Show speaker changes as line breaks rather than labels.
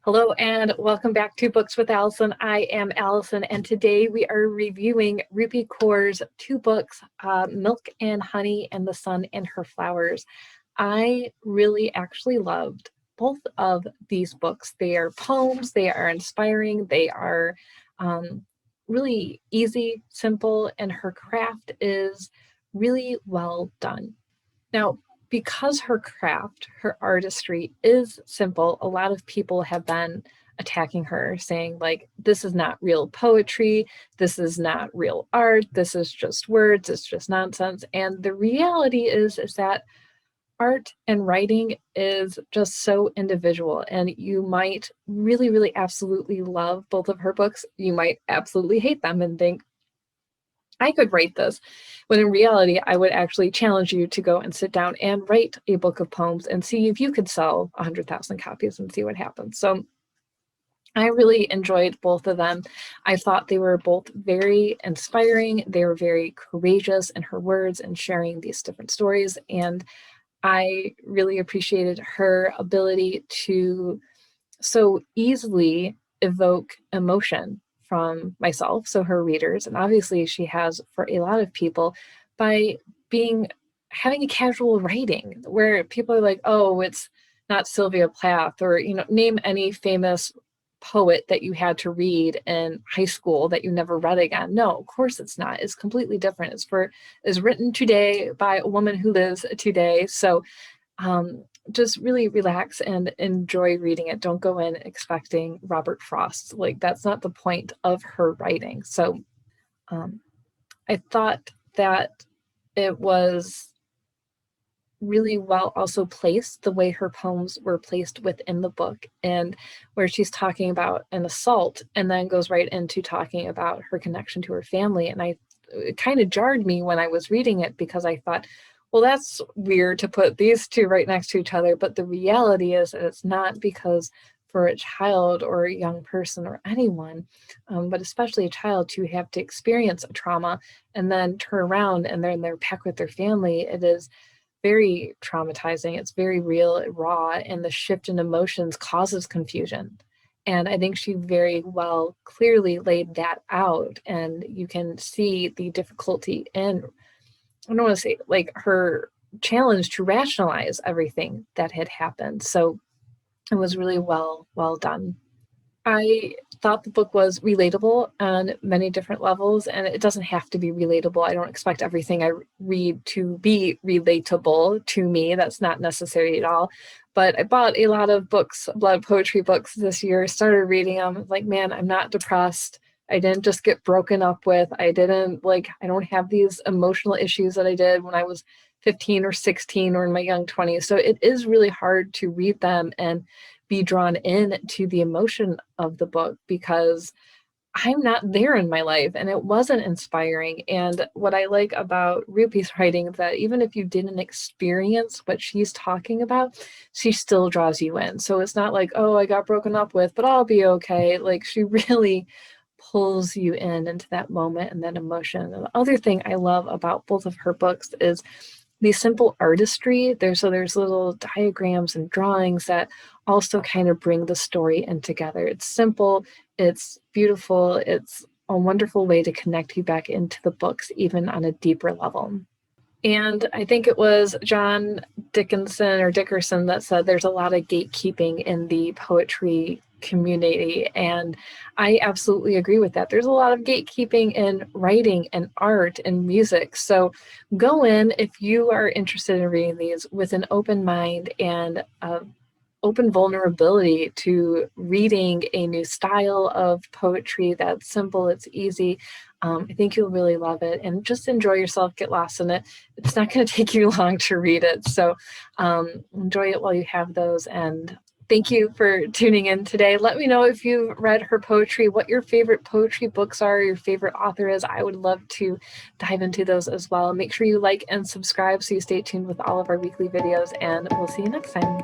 Hello and welcome back to Books with Alison. I am Alison, and today we are reviewing Rupi Kaur's two books, Milk and Honey and The Sun and Her Flowers. I really actually loved both of these books. They are poems, they are inspiring, they are really easy, simple, and her craft is really well done. Now, because her craft, her artistry is simple, a lot of people have been attacking her, saying, like, this is not real poetry, this is not real art, this is just words, it's just nonsense. And the reality is that art and writing is just so individual, and you might really, really absolutely love both of her books. You might absolutely hate them and think, I could write this, when in reality, I would actually challenge you to go and sit down and write a book of poems and see if you could sell 100,000 copies and see what happens. So I really enjoyed both of them. I thought they were both very inspiring. They were very courageous in her words and sharing these different stories. And I really appreciated her ability to so easily evoke emotion from myself, so her readers, and obviously she has for a lot of people, by having a casual writing where people are like, oh, it's not Sylvia Plath, or name any famous poet that you had to read in high school that you never read again. No, of course it's not. It's completely different. It's written today by a woman who lives today. So just really relax and enjoy reading it. Don't go in expecting Robert Frost. Like, that's not the point of her writing. So I thought that it was really well also placed, the way her poems were placed within the book, and where she's talking about an assault and then goes right into talking about her connection to her family. And it kind of jarred me when I was reading it, because I thought, well, that's weird to put these two right next to each other. But the reality is that it's not, because for a child or a young person or anyone, but especially a child, to have to experience a trauma and then turn around and they're back with their family, it is very traumatizing. It's very real, raw, and the shift in emotions causes confusion. And I think she very well clearly laid that out. And you can see the difficulty in, I don't want to say, like, her challenge to rationalize everything that had happened. So it was really well done. I thought the book was relatable on many different levels, and it doesn't have to be relatable. I don't expect everything I read to be relatable to me. That's not necessary at all. But I bought a lot of books, a lot of poetry books this year, started reading them. Like, man, I'm not depressed. I didn't just get broken up with. I don't have these emotional issues that I did when I was 15 or 16 or in my young 20s. So it is really hard to read them and be drawn in to the emotion of the book, because I'm not there in my life and it wasn't inspiring. And what I like about Rupi's writing is that even if you didn't experience what she's talking about, she still draws you in. So it's not like, oh, I got broken up with, but I'll be okay. Like, she really pulls you in into that moment and that emotion. And the other thing I love about both of her books is the simple artistry. There's little diagrams and drawings that also kind of bring the story in together. It's simple, it's beautiful, it's a wonderful way to connect you back into the books, even on a deeper level. And I think it was John Dickerson that said there's a lot of gatekeeping in the poetry community. And I absolutely agree with that. There's a lot of gatekeeping in writing and art and music. So go in, if you are interested in reading these, with an open mind and open vulnerability to reading a new style of poetry that's simple, it's easy. I think you'll really love it, and just enjoy yourself, get lost in it. It's not going to take you long to read it. So enjoy it while you have those. And thank you for tuning in today. Let me know if you've read her poetry, what your favorite poetry books are, your favorite author is. I would love to dive into those as well. Make sure you like and subscribe so you stay tuned with all of our weekly videos, and we'll see you next time.